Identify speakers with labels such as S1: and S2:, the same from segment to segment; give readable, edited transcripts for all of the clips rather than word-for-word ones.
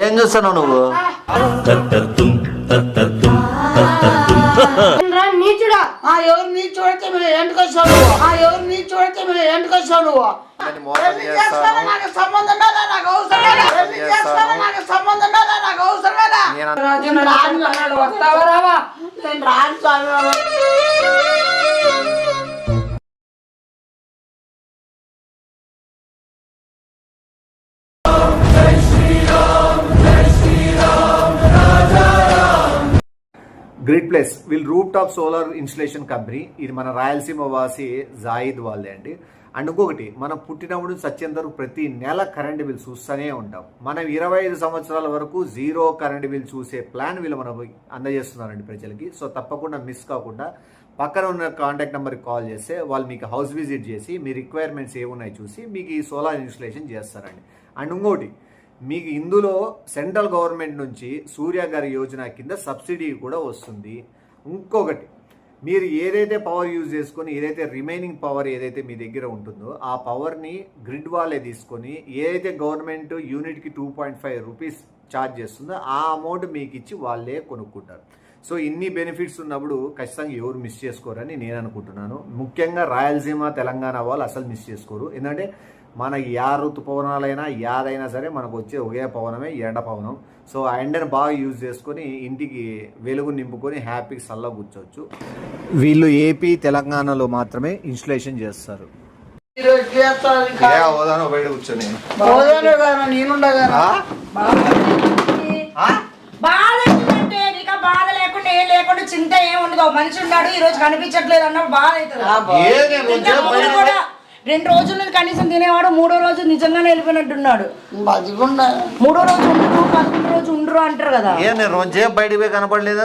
S1: ఏం చూస్తున్నావు నువ్వు?
S2: నీచుడా ఎవరు నీ చూడితే మీరు ఎంటకొచ్చావు నువ్వు ఎవరు నీ చూడితే మీరు ఎంటకొచ్చావు నువ్వు నాకు సంబంధం లేదా నాకు అవసరం నాకు సంబంధం లేదా నాకు అవసరం లేదా నేను రాను స్వామి.
S3: గ్రిడ్ ప్లస్ వీళ్ళు rooftop solar installation company. ఇది మన రాయలసీమ వాసి జాయిద్ వాళ్ళే అండి. అండ్ ఇంకొకటి, మనం పుట్టినప్పుడు సత్యంత వరకు ప్రతి నెల కరెంట్ బిల్ చూస్తూనే ఉంటాం. మనం 25 సంవత్సరాల వరకు జీరో కరెంట్ బిల్ చూసే ప్లాన్ వీళ్ళు మనం అందజేస్తున్నారండి ప్రజలకి. సో తప్పకుండా మిస్ కాకుండా పక్కన ఉన్న కాంటాక్ట్ నెంబర్కి కాల్ చేస్తే వాళ్ళు మీకు హౌస్ విజిట్ చేసి మీ రిక్వైర్మెంట్స్ ఏమున్నాయి చూసి మీకు ఈ సోలార్ ఇన్స్టలేషన్ చేస్తారండి. అండ్ ఇంకోటి, మీకు ఇందులో సెంట్రల్ గవర్నమెంట్ నుంచి సూర్య గారి యోజన కింద సబ్సిడీ కూడా వస్తుంది. ఇంకొకటి, మీరు ఏదైతే పవర్ యూజ్ చేసుకొని ఏదైతే రిమైనింగ్ పవర్ ఏదైతే మీ దగ్గర ఉంటుందో ఆ పవర్ని గ్రిడ్ వాళ్ళే తీసుకొని ఏదైతే గవర్నమెంట్ యూనిట్కి 2.5 రూపీస్ ఛార్జ్ చేస్తుందో ఆ అమౌంట్ మీకు ఇచ్చి వాళ్ళే కొనుక్కుంటారు. సో ఇన్ని బెనిఫిట్స్ ఉన్నప్పుడు ఖచ్చితంగా ఎవరు మిస్ చేసుకోరని నేను అనుకుంటున్నాను. ముఖ్యంగా రాయలసీమ తెలంగాణ వాళ్ళు అసలు మిస్ చేసుకోరు. ఎందుకంటే మన ఋతు పవనాలైనా యాదైనా సరే మనకు వచ్చే ఒకే పవనమే ఎండ పవనం. సో ఆ ఎండను బాగా యూజ్ చేసుకొని ఇంటికి వెలుగు నింపుకొని హ్యాపీగా చల్లగా కూర్చోవచ్చు. వీళ్ళు ఏపీ తెలంగాణలో మాత్రమే ఇన్స్టలేషన్ చేస్తారు. బయట కూర్చొని
S2: బాధ లేకుండా ఏం లేకుండా చింత ఏం ఉండదు. మనిషి ఉన్నాడు ఈ రోజు కనిపించట్లేదు అన్న బాధ అవుతుంది. 2 రోజుల నుంచి కనీసం తినేవాడు, 3వ రోజు నిజంగానే వెళ్ళిపోయినట్టున్నాడు. 3వ రోజు ఉండరు, 11వ రోజు ఉండరు అంటారు కదా.
S1: రోజే బయటకు కనపడలేదు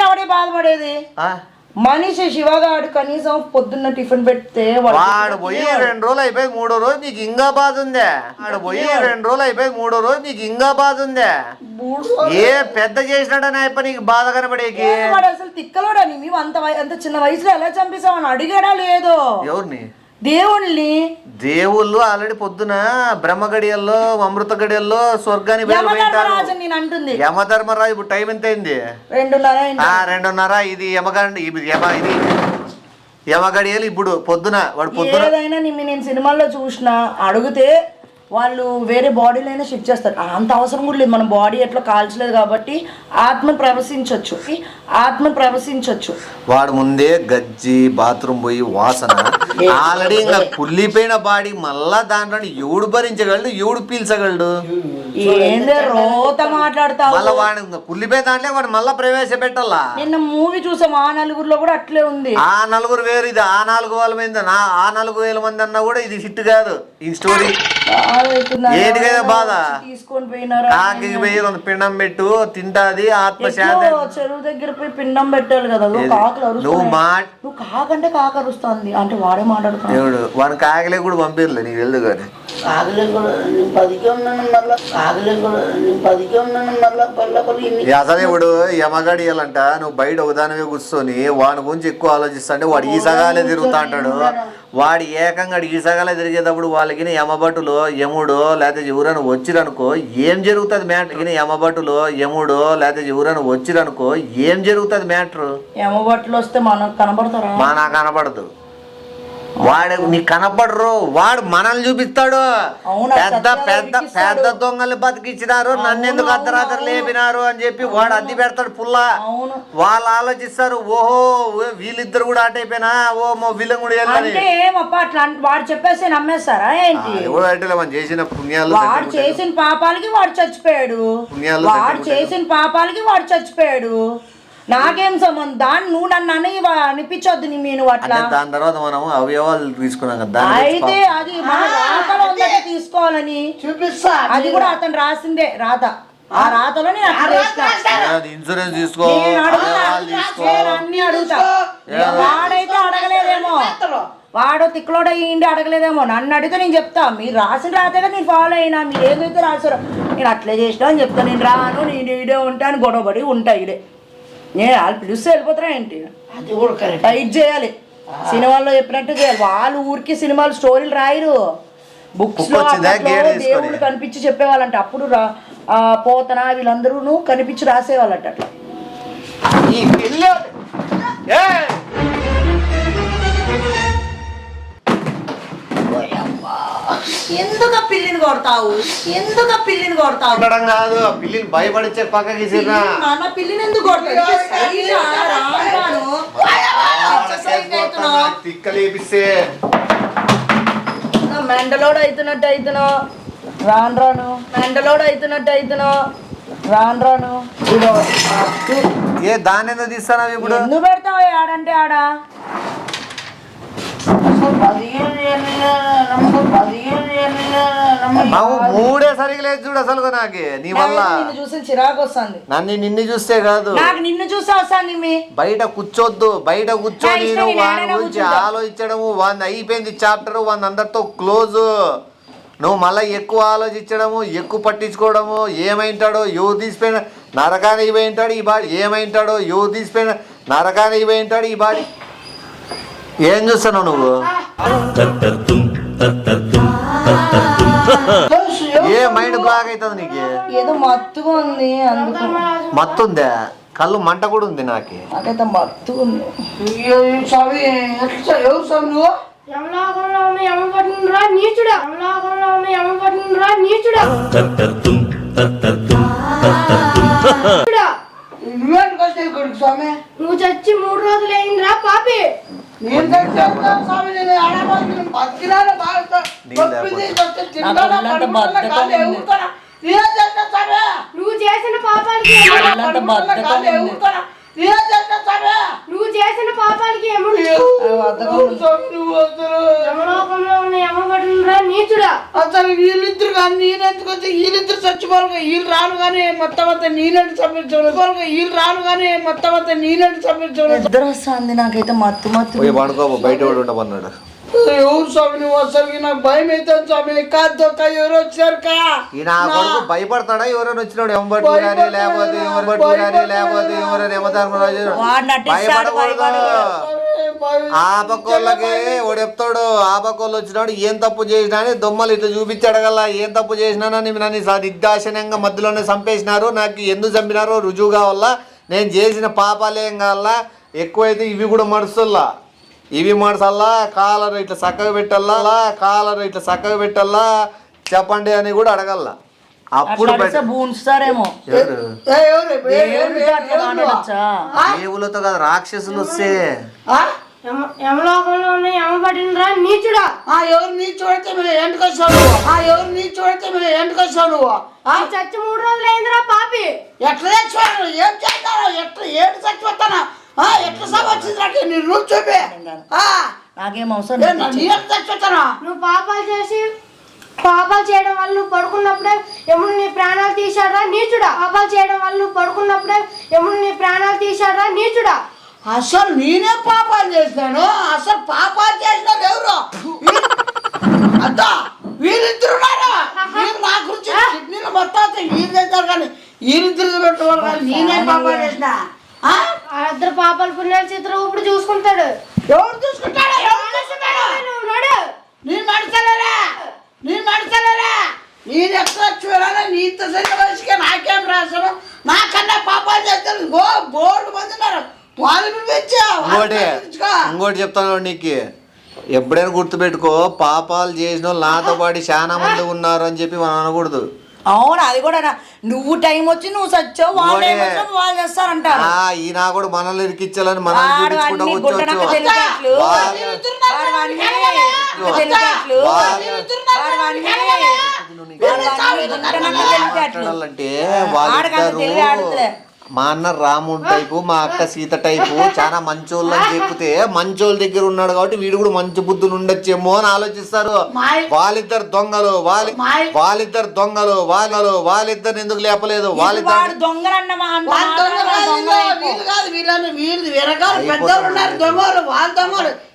S2: ఎవడే బాధపడేది? మనిషి శివగాడు కనీసం పొద్దున్న టిఫిన్ పెడితే
S1: వాడు పోయి 2 రోజులు అయిపోయి 3వ రోజు నీకు ఇంకా బాధ ఉందే. వాడు పోయి 2 రోజులు అయిపోయి 3వ రోజు నీకు ఇంకా బాధ ఉందే. ఏ పెద్ద చేసినాడని అయిపోయి నీకు బాధ కనపడేకి.
S2: వాడు అసలు తిక్కలోడని మేము అంత చిన్న వయసులో ఎలా చంపేసామని అడిగాడా లేదో.
S1: ఎవరిని?
S2: దేవుళ్ళని.
S1: దేవుళ్ళు ఆల్రెడీ పొద్దున బ్రహ్మ గడియల్లో అమృత గడియల్లో స్వర్గాన్ని
S2: అంటుంది
S1: యమధర్మరాజు. ఇప్పుడు టైం ఎంత అయింది? 2:30. ఇది యమగడియలు ఇప్పుడు పొద్దున. వాడు పొద్దున
S2: ఏదైనా నేను సినిమాల్లో చూసిన అడిగితే వాళ్ళు వేరే బాడీలైనా షిఫ్ట్ చేస్తారు. అంత అవసరం కూడా లేదు. మన బాడీ ఎట్లా కాల్చలేదు కాబట్టి ఆత్మ ప్రవశించొచ్చు.
S1: వాడు ముందే గజ్జి బాత్రూమ్ పోయి వాసన ఆల్రెడీ ఇంకా కుళ్ళిపోయిన బాడీ మళ్ళా దాంట్లో ఎవడు భరించగలడు, ఎవడు పీల్చగలడు?
S2: ఏందే రోత మాట్లాడతావు?
S1: మళ్ళీ వాడు కుళ్ళిపోయి దాంట్లో వాడు మళ్ళా ప్రవేశపెట్టాలా.
S2: నిన్న మూవీ చూసాం, ఆ నలుగురిలో కూడా అట్లే ఉంది.
S1: ఆ నలుగురు వేరు, ఇది ఆ 4,000 మంది, ఆ 4,000 మంది అన్నా కూడా ఇది హిట్ కాదు ఈ స్టోరీ. ఏంటి కదా బాధ?
S2: తీసుకొని పోయినారా?
S1: కాకి పోయి 2 పిండం పెట్టు తింటాది ఆత్మశాంతి.
S2: చెరువు దగ్గర పోయి పిండం పెట్టాలి కదా. నువ్వు కాకంటే కాకరుస్తుంది అంటే వాడే మాట్లాడుతున్నాడు.
S1: వాడిని కాకలే కూడా పంపిర్లే నీకు తెలుదు కానీ. అసలు ఇప్పుడు యమగడియాలంట నువ్వు బయట ఒకదానివే కూర్చొని వాడి గురించి ఎక్కువ ఆలోచిస్తా అంటే వాడు ఈ సగాలే తిరుగుతా అంటాడు. వాడు ఏకంగా ఈ సగాలే తిరిగేటప్పుడు వాళ్ళకి యమభటులో యముడో లేకపోతే ఎవరైనా వచ్చిరనుకో ఏం జరుగుతుంది మ్యాటర్? యమభటులో యముడో లేకపోతే ఎవరైనా వచ్చిరనుకో ఏం జరుగుతుంది మ్యాటర్?
S2: యమభటులు వస్తే మనకు కనబడతారా?
S1: మనకు కనబడదు. వాడు నీకు కనపడరు, వాడు మనల్ని చూపిస్తాడు. పెద్ద పెద్ద పెద్ద దొంగల్ని బతికిచ్చినారు, నన్ను ఎందుకు అర్ధరాత్రి లేపినారు అని చెప్పి వాడు అద్దె పెడతాడు పుల్లా. వాళ్ళు ఆలోచిస్తారు, ఓహో వీళ్ళిద్దరు కూడా అటు అయిపోయినా, ఓ వీళ్ళని కూడా
S2: వాడు చెప్పేసి నమ్మేస్తారా ఏంటి?
S1: మనం చేసిన పుణ్యాలు,
S2: వాడు చేసిన పాపాలకి వాడు చచ్చిపోయాడు. వాడు చేసిన పాపాలకి వాడు చచ్చిపోయాడు. నాకేం సంబంధం? దాన్ని నువ్వు నన్ను అనిపించొద్దు నేను అట్లా.
S1: దాని తర్వాత మనం అవయవాలు తీసుకున్నాం కదా,
S2: అయితే అది మన రాతలో ఉందంటే తీసుకోవాలని చూపిస్తా. అది కూడా అతను రాసిందే రాత. ఆ రాతలో
S1: ఇన్సూరెన్స్ తీసుకో
S2: అన్ని అడుగుతా. వాడైతే అడగలేదేమో, వాడు తిక్కలోడయ్యిండి అడగలేదేమో. నన్ను అడిగితే నేను చెప్తా. మీరు రాసిన రాతగా నేను ఫాలో అయినా, మీరు ఏదైతే రాసారో నేను అట్లే చేసినా అని చెప్తా. నేను రాను, నేను ఇడే ఉంటాను, గొడవపడి ఉంటా ఇడే. నేను వాళ్ళు పిలిస్తే వెళ్ళిపోతారా ఏంటి? అది కూడా కరెక్ట్. టైట్ చేయాలి, సినిమాల్లో చెప్పినట్టు చేయాలి. వాళ్ళు ఊరికి సినిమాలు స్టోరీలు రాయరు, బుక్స్ లో దేవుళ్ళు కనిపించి చెప్పేవాళ్ళంట. అప్పుడు పోతన వీళ్ళందరూ కనిపించి రాసేవాళ్ళట అట్లా.
S1: ఈ పిల్లి ఏయ్!
S2: ఎందుకు పిల్లిని కొడతావు? ఎందుకు పిల్లిని కొడతావు?
S1: కొట్టడం కాదు, పిల్లిని భయపడిచ్చే పక్కకి ఇసిరినా.
S2: మన పిల్లిని ఎందుకు కొడతావు?
S1: తిక్కలేపిస్తే
S2: మెండలోడు అవుతున్నట్టు అవుతున్నావు, రాను మెండలోడు అవుతున్నట్టు అవుతున్నావు, రాను.
S1: ఏ దాని ఎందుకు తీస్తాను ఇప్పుడు?
S2: ఎందుకు పెడతావు ఆడంటే ఆడ?
S1: మాకు మూడే సరిగా లేదు చూడు అసలు నాకు నీ వల్ల.
S2: నిన్ను చూసి చిరాకు వస్తుంది.
S1: నిన్ను చూస్తే కాదు,
S2: నాకు నిన్ను చూస్తే వస్తుంది.
S1: బయట కూర్చోద్దు, బయట కూర్చొని నువ్వు వాని గురించి ఆలోచించడము, వాడిని అయిపోయింది చాప్టర్, వాడిని అందరితో క్లోజ్. నువ్వు మళ్ళీ ఎక్కువ ఆలోచించడము, ఎక్కువ పట్టించుకోవడము, ఏమైంటాడో ఎవరు తీసిపోయిన నరకానికి పోయింటాడు ఈ బాడీ, ఏమైంటాడో ఎవరు తీసిపోయిన నరకానికి పోయింటాడు ఈ బాడీ. ఏం చూస్తున్నావు నువ్వు? ఏ మైండ్ బ్లాక్ అవుతుంది నీకు?
S2: ఏదో మత్తుగా ఉంది, అందుకు.
S1: మత్తుందా? కళ్ళు మంట కూడా ఉంది నాకు.
S2: నాకైతే మత్తుగా ఉంది.
S4: నువ్వు చచ్చి 3 రోజులు అయిందిరా పాపి. నువ్వు చేసిన పాపాలకి యమలోకంలో ఉన్న యమభటులురా నీచుడా.
S5: అసలు వీళ్ళిద్దరు కానీ నేనెందుకు వచ్చి వీళ్ళిద్దరు చచ్చిపోరు, వీళ్ళు రాను కానీ మొత్తం అంతా నేనంటే చంపించు, వీళ్ళు రాను కానీ మొత్తం అంతా నేనంటే చంపించు.
S2: నిద్ర వస్తుంది నాకైతే, మత్తు
S1: పడుకో, బయట ఉండమన్నాడు.
S5: ఎవరు స్వామి నువ్వు? అసలు నాకు భయం అవుతుంది స్వామి. కాదు ఎవరు వచ్చారు కా
S1: భయపడతాడా? ఎవరైనా వచ్చినాడు ఎంబట్టు కానీ లేకపోతే లేకపోతే ఎవరైనా యమధర్మరాజు భయపడకూడదు. ఆ పక్కోళ్ళకి వాడు చెప్తాడు, ఆ పక్కోళ్ళు వచ్చినాడు ఏం తప్పు చేసినా అని దొమ్మలు ఇట్లా చూపించాడు కదా, ఏం తప్పు చేసినానని నన్ను నిర్దాక్షిణ్యంగా మధ్యలోనే చంపేసినారు, నాకు ఎందుకు చంపినారో రుజువు కావాలా, నేను చేసిన పాపాలేం కావాలా, ఎక్కువైతే ఇవి కూడా మడుస్తుల్లా, ఇవి మడసల్లా, కాలర్ ఇట్లా చక్కగా పెట్టల్లా చెప్పండి అని కూడా అడగల్లా. అప్పుడు
S2: బూన్స్తారేమో.
S1: దేవులతో కదా రాక్షసులు వస్తే.
S4: యమలోకంలో ఉన్న యమభటులురా నీచుడా.
S5: ఎవరు నీ చూడితే మీరు ఎంటకు వచ్చావు? ఎవరు నీ చూడితే మీరు ఎంటకు వచ్చావు? నువ్వు
S4: చచ్చి 3 రోజులు అయిందిరా పాపి.
S5: ఎట్లా తెచ్చుకోను? ఏం చేస్తాను? ఎట్లా ఏడు చచ్చిపోతానా? ఎట్లా సభ వచ్చింది? నీ రూల్ చూపి.
S2: నాకేం అవసరం?
S5: చచ్చిపోతానా?
S4: నువ్వు పాపాలు చేయడం వల్ల నువ్వు పడుకున్నప్పుడే యముడు నీ ప్రాణాలు తీశాడా నీచుడా. పాపాలు చేయడం వల్ల నువ్వు పడుకున్నప్పుడే యముడు నీ ప్రాణాలు తీశాడా నీచుడా.
S5: అసలు నేనే పాపాలు చేసినాను? అసలు పాపాలు చేసినారు ఎవరు? అద్దా వీళ్ళిద్దరు వీళ్ళు నా గురించి కిడ్నీలు మొత్తం వీళ్ళు చేస్తారు కానీ వీళ్ళిద్దరు పెట్టుకోవాలి కానీ నేనే పాపాలు చేసిన.
S4: ఇద్దరు పాపాలు పుణ్యాలు చిత్రం ఇప్పుడు చూసుకుంటాడు.
S5: ఎవరు చూసుకుంటాడు? నేను నడచలేరా? నేను ఎక్కడ చూడాలి? నీతో సరి వయసుకే నాకేం రాశాను? నాకన్నా పాపాలు చేస్తారు బోర్డు మంది ఉన్నారు.
S1: ఇంకోటి చెప్తాను నీకు, ఎప్పుడైనా గుర్తుపెట్టుకో, పాపాలు చేసిన వాళ్ళు నాతో పాటు చాలా మంది ఉన్నారు అని చెప్పి మనం అనకూడదు.
S2: అవును, అది కూడా నువ్వు టైం వచ్చి నువ్వు సచ్చావు, వాళ్ళు చేస్తారంటారు.
S1: ఈయన కూడా మనల్ని ఇరికించాలని మనల్ని చూపించుకుంటూ కూర్చోవచ్చు. అంటే వాళ్ళిద్దరు మా అన్న రాముడు టైపు, మా అక్క సీత టైపు, చాలా మంచోళ్ళు అని చెప్తే మంచోళ్ళ దగ్గర ఉన్నాడు కాబట్టి వీడు కూడా మంచి బుద్ధులు ఉండొచ్చేమో అని ఆలోచిస్తారు. వాళ్ళిద్దరు దొంగలు వాళ్ళిద్దరు ఎందుకు లేపలేదు? వాళ్ళిద్దరు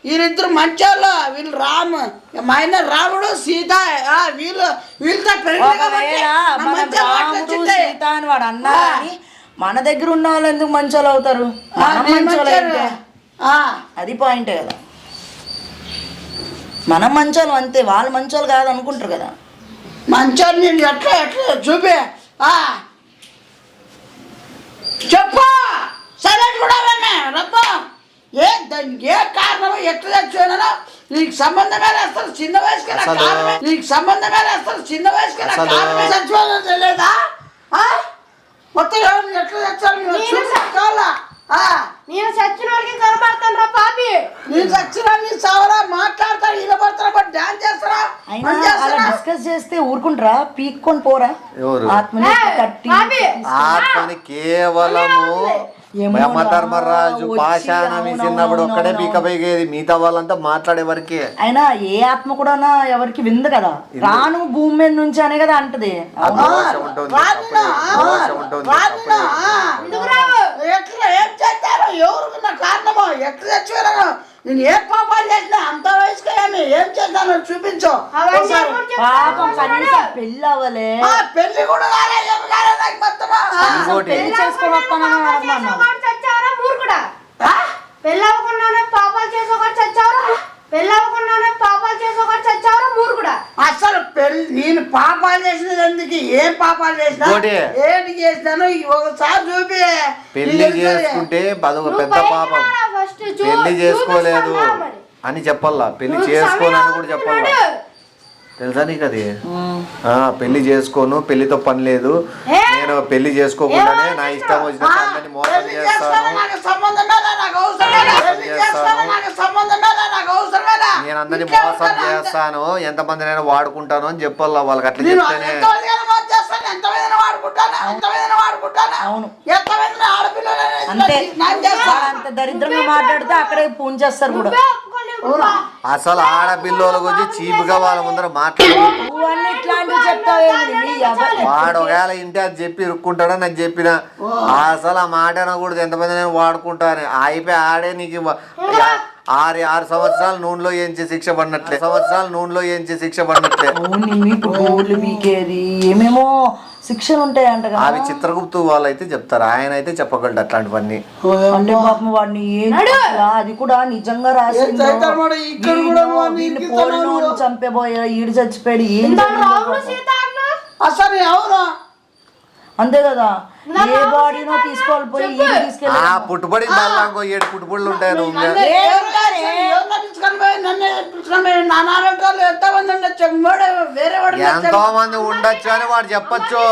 S5: వీళ్ళిద్దరు మంచోళ్ళు. వీళ్ళు రాము మా ఆయన రాముడు సీత వీళ్ళతో
S2: మన దగ్గర ఉన్న వాళ్ళు ఎందుకు మంచోళ్ళు అవుతారు? అది పాయింటే కదా. మనం మంచోళ్ళు అంతే, వాళ్ళు మంచోళ్ళు కాదు అనుకుంటారు కదా.
S5: మంచోళ్ళు నేను ఎట్లా చూపి చెప్పు సైలెంట్ కూడా రప్ప దానికి ఏ కారణం ఎట్లా చచ్చిపోయినా నీకు సంబంధంగా అసలు చిన్న వయసుకి నీకు సంబంధంగా అసలు చిన్న వయసుకి చచ్చిపోయినా తెలియదా మొత్తం ఎట్లా చచ్చాను
S4: నేను చచ్చిన వాడికి కనబడతాను రా పాపి.
S5: నేను చచ్చినా నీ సావరా మాట్లాడతాడు వినపడతారా బట్ డాన్స్ చేస్తారా
S2: అలా డిస్కస్ చేస్తే ఊరుకుంటారా పీక్కొని పోరా ఆత్మని కట్టి
S1: ఆత్మని కేవలము యమధర్మరాజు పాషాణం ఇచ్చినప్పుడు ఒక్కడే పీకపోయేది మిగతా వాళ్ళంతా మాట్లాడే వరకే.
S2: అయినా ఏ ఆత్మ కూడా ఎవరికి విందు కదా రాను భూమి మీద నుంచి అనే కదా అంటది.
S5: ఎట్లా ఏం చేస్తారో ఎవరికి నా కారణమో ఎట్లా చచ్చిపోయారో నేను ఏ పాపాలు చేసినా అంత వయసుకి ఏం చేస్తానో చూపించు.
S2: పాపం కనీసం పెళ్ళి అవ్వలే
S5: పెళ్లి కూడా కాలేదు ఏమి కాలేదు నాకు మొత్తమా
S2: పెళ్లి చేసుకొని
S4: చచ్చావరా మూర్ఖుడా. పెళ్ళి అవ్వకుండానే పాపాలు చేసుకోకుండా చచ్చావరా. పెళ్ళి అవ్వకుండానే పాపాలు చేసుకోకుండా చచ్చావరా మూర్ఖుడా.
S5: అసలు పెళ్లి నేను పాపాలు చేసినది ఎందుకు ఏం పాపాలు చేసినా ఏంటి చేసినాను ఒకసారి చూపి.
S1: పెళ్లి చేసుకుంటే అదొక పెద్ద పాపం. పెళ్లి చేసుకోలేదు అని చెప్పాలా, పెళ్లి చేసుకోనని కూడా చెప్పాలా. తెలుసా నీకు అది? పెళ్లి చేసుకోను, పెళ్లితో పని లేదు, నేను పెళ్లి చేసుకోకుండానే నా ఇష్టం వచ్చిన అందరినీ మోసం చేస్తాను, నేను అందరినీ మోసం చేస్తాను, ఎంతమందినైనా వాడుకుంటాను అని చెప్పాలా వాళ్ళకి. అట్లా చెప్తేనే
S2: అంత దరిద్రంగా మాట్లాడితే అక్కడే పూజ చేస్తారు కూడా.
S1: అసలు ఆడపిల్లల గురించి చీపుగా వాళ్ళ ముందర మాట్లాడు. వాడు ఒకవేళ ఇంటి అది చెప్పి ఇరుక్కుంటాడని నాకు చెప్పిన అసలు ఆ మాట అనకూడదు, ఎంతమంది నేను వాడుకుంటాను అయిపోయి ఆడే నీకు 6 సంవత్సరాలు నూనెలో ఏంచి శిక్ష పడినట్లే, శిక్ష పడినట్లే.
S2: ఏమేమో శిక్షలు ఉంటాయంట.
S1: అవి చిత్రగుప్తు వాళ్ళు అయితే చెప్తారు, ఆయన అయితే చెప్పగలడు అట్లాంటివన్నీ.
S2: అంటే పాపం వాడిని అది కూడా నిజంగా రాసి చంపేబోయా ఈడు చచ్చిపోయాడు ఏం
S5: అసలు ఎవరు
S2: అంతే కదా. ఏ బాడీనో తీసుకోవాలి పోయి తీసుకెళ్ళి
S1: పుట్టుబడి 7 పుట్టుబడులు ఉంటాయి. ఎంతో మంది ఉండొచ్చు అని వాడు చెప్పచ్చు,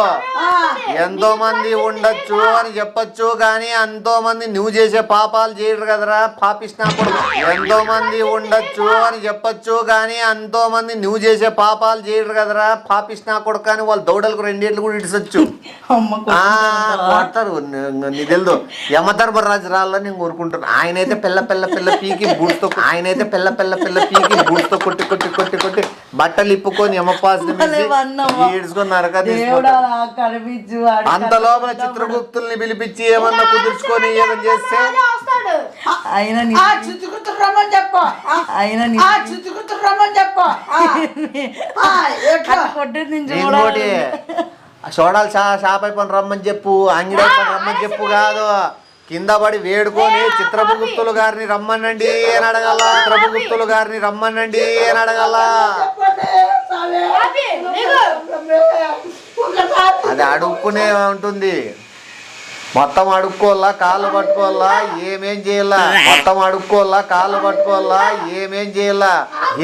S1: ఎంతో మంది ఉండొచ్చు అని చెప్పచ్చు, కానీ ఎంతో మంది నువ్వు చేసే పాపాలు చేయరు కదరా పాపిష్నాకుడు. ఎంతో మంది ఉండొచ్చు అని చెప్పచ్చు, కానీ ఎంతో మంది నువ్వు చేసే పాపాలు చేయరు కదరా పాపిష్నాకుడు. కానీ వాళ్ళు దౌడలకు 2 ఏళ్ళు కూడా ఇడిసొచ్చు కొడతారు. నీకు తెలుదు యమధర్మరాజు రాళ్ళని నేను కోరుకుంటాను. ఆయనైతే పిల్ల పీకి బూట్తో కొట్టి బట్టలు ఇప్పుకొని యమపాసని ఈడ్చుకొని నరక
S2: కనిపించు.
S1: అంత లోపల చిత్రగుప్తుల్ని పిలిపించి ఏమన్నా కుదుర్చుకొని ఏమని చేస్తే సోడాలు షాప్ అయిపోయి రమ్మని చెప్పు, అంగిడి అయిపోయి రమ్మని చెప్పు కాదు, కింద పడి వేడుకొని చిత్రగుప్తులు గారిని రమ్మనండి అని అడగల, అది అడుక్కునే ఉంటుంది. మొత్తం అడుక్కోవాలా, కాళ్ళు పట్టుకోవాలా, ఏమేం చేయాలా,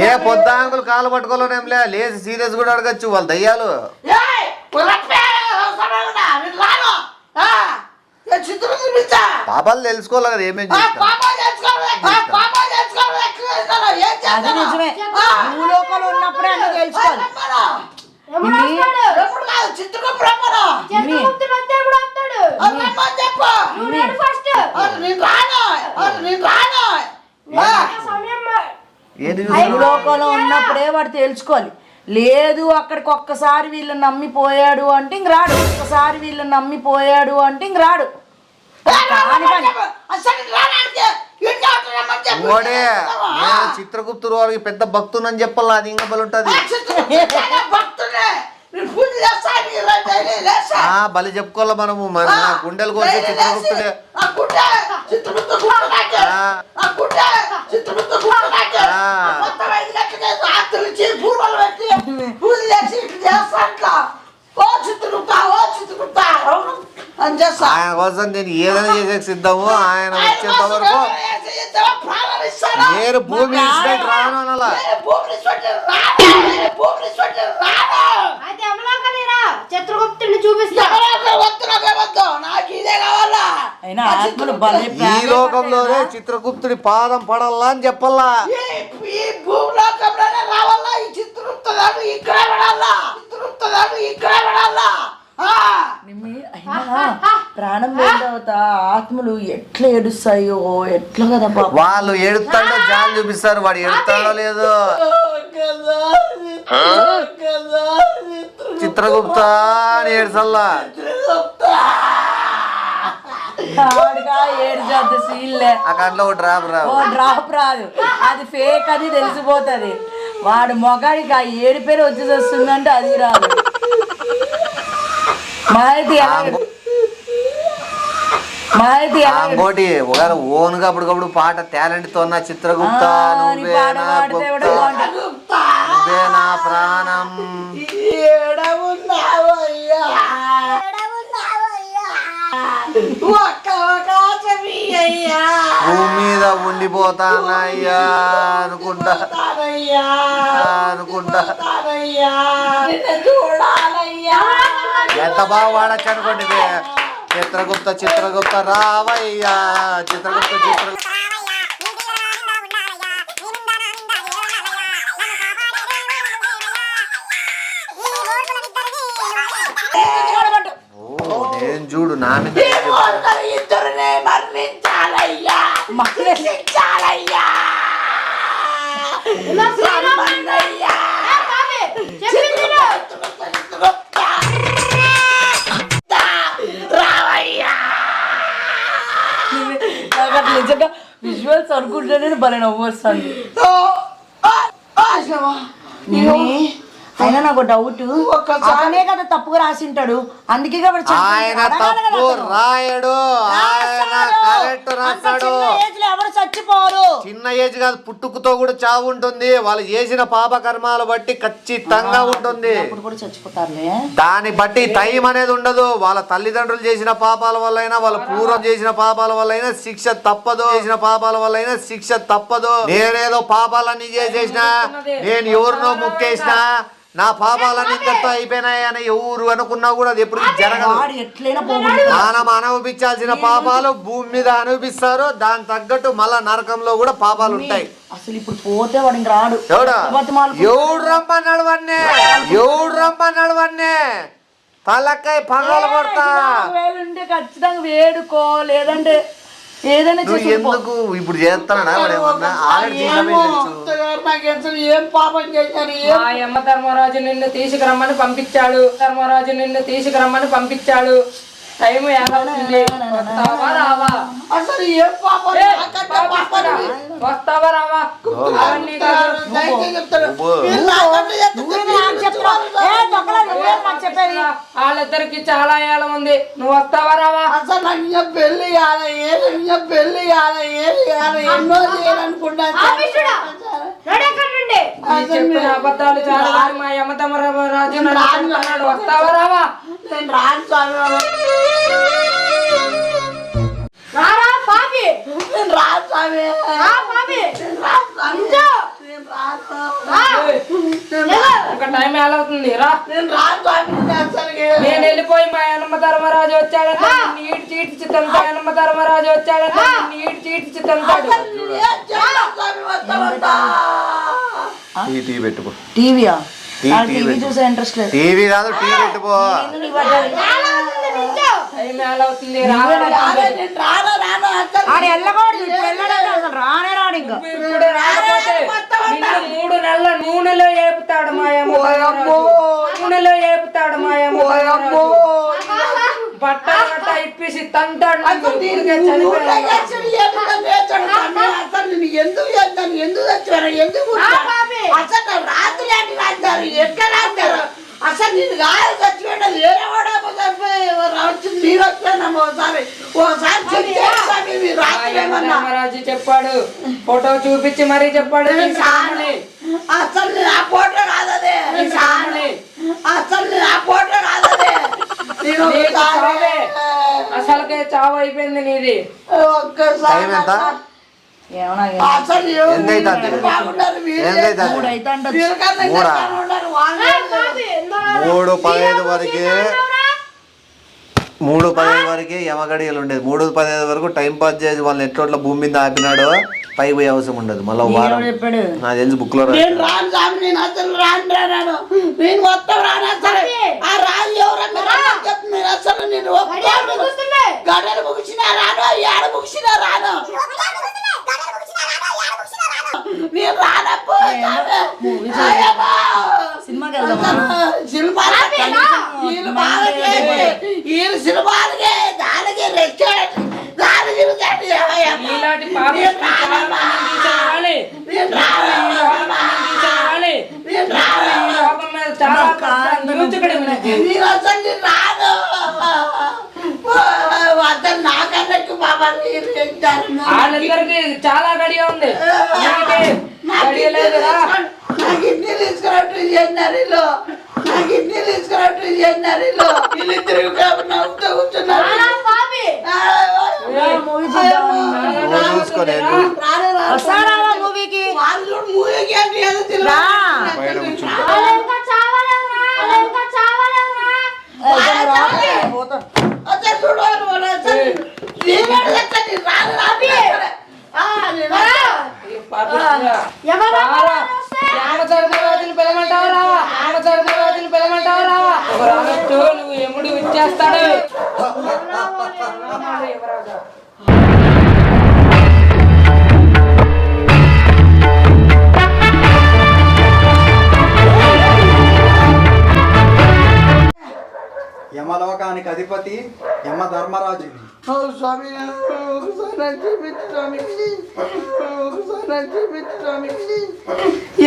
S1: ఏ పొద్దాంగులు కాళ్ళు పట్టుకోవాలనేంలే, లేచి సీరియస్ కూడా అడగచ్చు వాళ్ళు దయ్యాలు. పాపాలు తెలుసుకోవాలి కదా ఏమేం చేస్తా.
S2: అది నిజమే, భూలోకంలో ఉన్నప్పుడే అన్ని తెలుసుకోవాలి. భూలోకంలో ఉన్నప్పుడే వాడు తెలుసుకోవాలి. లేదు అక్కడికి ఒక్కసారి వీళ్ళు నమ్మిపోయాడు అంటే ఇంక రాడు,
S1: చిత్రగుప్తుడు వారికి పెద్ద భక్తునని చెప్పాలి, అది ఇంకా బలి ఉంటది. బలి చెప్పుకోవాలి మనము, మన గుండెలు కోసి చిత్రగుప్తుడే.
S5: ఓ చిత్రగుప్త అని చేస్తా.
S1: ఆయన కోసం నేను ఏదైనా చేసే సిద్ధము. ఆయన వచ్చేంత వరకు నేను భూమి ఇన్స్పెక్ట్ రాను అనాలా.
S4: అయితే అమలాకనేరా చిత్రగుప్తుని చూపిస్తా.
S5: నాకు ఇదే కావాలా.
S2: అయినా ఆత్మలు బలే
S1: ఈ లోకంలోనే చిత్రగుప్తుడి పాదం పడాలా అని చెప్పల్లా.
S5: ఈ భూలోకంలోనే రావాలా. ఈ చిత్రగుప్త గారు ఇక్కడ పడాలా.
S2: అయినా ప్రాణం పోయిన ఆత్మలు ఎట్లా ఏడుస్తాయో ఎట్లా కదా పాపం.
S1: వాళ్ళు ఏడుతాడో జాలి చూపిస్తారు, వాడు ఏడుతాడో లేదో. చిత్రగుప్త అని ఏడ్చల్లా.
S2: ఆడుగా ఏడ్చేంత సీన్లే.
S1: ఆ కంట్లో ఒక డ్రాప్ రావు.
S2: ఓ డ్రాప్ రాదు, అది ఫేక్ అని తెలిసిపోతుంది. వాడు మొగాడికి ఆ ఏడు పేరు వచ్చేసి వస్తుందంటే అది రాదు. మాహితి
S1: ఇంకోటి ఒకవేళ ఓన్గా అప్పటికప్పుడు పాట టాలెంట్ తో ఉన్న చిత్రగుప్త నువ్వే నా ప్రాణం భూమి మీద ఉండిపోతానయ్యా అనుకుంటా ఎంత బాగా వాడచ్చు అనుకోండి. చిత్రగుప్త రావయ్యా. చిత్రగుప్త నేను చూడు నా మీద
S5: ఇద్దరునే మరణించాలయ్యా. మరణించాలయ్యా.
S2: నిజంగా విజువల్స్ అనుకుంటేనే భలే నవ్వు వస్తుంది. అయినా నాకు డౌట్, అతనే కదా తప్పుగా రాసింటాడు, అందుకే
S1: ఆయన తప్పు రాయడు, ఆయన కరెక్ట్ రాస్తాడు.
S2: ఎవరు చచ్చిపోరు.
S1: చిన్న ఏజ్ కాదు, పుట్టుకతో కూడా చావు ఉంటుంది. వాళ్ళు చేసిన పాప కర్మాలు బట్టి ఖచ్చితంగా ఉంటుంది. దాన్ని బట్టి టైం అనేది ఉండదు. వాళ్ళ తల్లిదండ్రులు చేసిన పాపాల వల్ల అయినా, వాళ్ళ పూర్వం చేసిన పాపాల వల్ల అయినా శిక్ష తప్పదు. నేనేదో పాపాలన్నీ చేసేసిన, నేను ఎవరినో ముక్కేసిన, నా పాపాలన్నీ ఇంతతో అయిపోయినాయి అని ఎవరు అనుకున్నా కూడా అది ఎప్పుడు జరగదు. మనం అనుభవించాల్సిన పాపాలు భూమి మీద అనుభవిస్తారు. దాని తగ్గట్టు మళ్ళా నరకంలో కూడా పాపాలు ఉంటాయి.
S2: అసలు ఇప్పుడు పోతే వాడు ఇంక రాడు.
S1: ఎవడు రమ్మన్నాడు వన్నే తలకాయ పగల కొడతా.
S2: ఖచ్చితంగా వేడుకో, లేదంటే ఏదైనా
S1: ఎందుకు ఇప్పుడు చేస్తానా
S5: ఏం పాపం చేశారు.
S6: యమ ధర్మరాజు నిన్ను తీసుకురమ్మని పంపించాడు. టైం
S5: అసలు ఏం పాపం.
S6: వస్తావా రావా? వాళ్ళిద్దరికి చాలా ఏళ్ళ ఉంది. నువ్వు వస్తావా రావా?
S5: అసలు నాకు పెళ్లి ఎన్నో చేయాలనుకుంటా.
S6: చెప్పిన అబద్ధాలు చాలా. మా యమ ధర్మరాజు అన్నాడు, వస్తావా రావా?
S5: నేను రాను స్వామి.
S6: ఇంకా టైం ఎలా అవుతుంది రా. నేను వెళ్ళిపోయి మా యమ ధర్మరాజు వచ్చాడంటే నీటి చీటి చిత్తంతో యమ ధర్మరాజు వచ్చాడంటే నీటి చీటి చిత్తంతాడు.
S1: పెట్టుకో.
S2: టీవీయా? టీవీ చూసే ఇంట్రెస్ట్ లేదు.
S1: టీవీ కాదు, టీవీ పెట్టుకో.
S6: టైం ఎలా అవుతుంది?
S2: రానే రాడు ఇంకా.
S6: ఇప్పుడు రాకపోతే నిన్ను 3 నెలల నూనెలో ఏపుతాడు మా యమ. బట్ట ఇప్పేసి తంతాడు.
S5: అసలు నేను గాయాలు చచ్చిపోయినా వేరే వాడు నేను వచ్చాను
S6: రామరాజు చెప్పాడు, ఫోటో చూపించి మరీ చెప్పాడు.
S5: అసలు నా ఫోటో కాదు అదే. అసలు నా ఫోటో కాదది. నేను
S6: నీకు
S5: ఒకసారి
S6: చావే. అసలుకే చావు అయిపోయింది నీది.
S5: ఒక్కసారి
S1: టైం ఎంత?
S2: ఏమన్నా
S5: అసలు
S1: ఎంతైతుంది?
S5: బాగున్నారు మీరు.
S1: ఎంతైతుంది?
S2: 3 అయితే ఉండొచ్చు.
S5: వీళ్ళకన్నా
S1: మూడా?
S5: ఇంకా ఉన్నారు. వాళ్ళు
S1: 3:15 వరకే 3:15 వరకే యమగడియలు ఉండేది. 3:15 వరకు టైం పాస్ చేసి వాళ్ళని ఎట్లా భూమి మీద ఆపినాడో పై పోయే అవసరం ఉండదు. మళ్ళీ వారం
S2: చెప్పాడు
S1: నాకు తెలిసి బుక్ లో
S5: నేను రాను స్వామి, నేను అసలు రాను నేను మొత్తం రాను అసలు. ఆ రాజు ఎవరన్నా చెప్పు, నేను అసలు నేను గడలు ముగిసినా రాను, ఏడ ముగిసినా రాను, నేను రానప్పు.
S2: సినిమాకి వెళ్దామా?
S5: వీళ్ళు సినిమాలకే దానికి రెస్టారెంట్ దానికి
S6: నీలాంటి పాపి చాలా మందిని తీశాను కానీ ఈ లోకం మీద చాలా న్యూచుకుడు ఉన్నది.
S5: నేను అసలు రాను. అతను నాకన్నట్టు బాబా
S6: వాళ్ళందరికీ చాలా గడియ ఉంది. నీకే గడియ లేదురా.
S5: నాకు ఇడ్లీ తీసుకున్నట్టు చేసినారు వీళ్ళు. నాకు ఇడ్లీ తీసుకున్నట్టు చేసినారు వీళ్ళు. వీళ్ళిద్దరు నవ్వుతూ కూర్చున్నారు.
S1: చూసుకొని
S2: వస్తాడా మూవీకి?
S5: వాళ్ళు మూవీకి ఏంటి ఏదో తెలియదు.
S2: రా. పోతా.
S5: అసలు చూడవాలి వాళ్ళు అసలు. నేను ఎట్లా రాను రాబి. నేను
S6: ఈ పాపిష్టిగా. రామచరితరాజుని పిలమంటావు రావా? రామచరితరాజుని పిలమంటావు రావా? ఒక రానట్టు నువ్వు ఎముడు ఇచ్చేస్తాడు. యువరాజా.
S7: యమలోకానికి అధిపతి యమధర్మరాజుని.
S5: స్వామి ఒకసారి నాకు చూపించు స్వామి. ఒకసారి నాకు చూపించు స్వామి.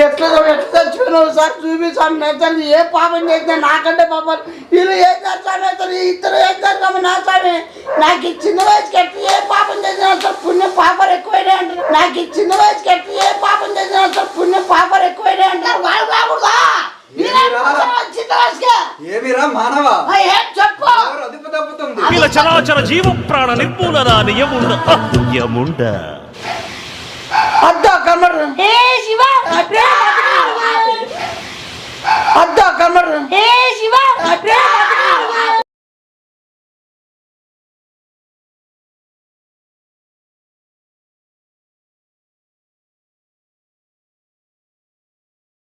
S5: ఎట్లా చచ్చిపోయినావు సార్ చూపించాను. అసలు ఏ పాపం చేసినా నాకంటే పాపం వీళ్ళు ఏం చేస్తాను అసలు ఇద్దరు ఏం చేస్తాము నా స్వామి. నాకు ఈ చిన్న వయసుకి ఎట్లా ఏ పాపం చేసినా అసలు పుణ్యం పాపర్ ఎక్కువైనా అంటారు. నాకు ఈ చిన్న వయసుకి ఎట్లా ఏ పాపం చేసినా అసలు పుణ్యం పాపర్ ఎక్కువైనా అంటారు. వాళ్ళు కాకూడదా? చిన్న వయసుకే
S7: ఏమిరా మానవ,
S5: ఏం చెప్పు.
S7: అదుపు తప్పుతుంది.
S8: అఖిల చరాచర జీవ ప్రాణ నిర్మూలన నియముండ యముండ
S5: అద్దా కమరు
S2: శివ
S5: అద్దా కమరు
S2: శివ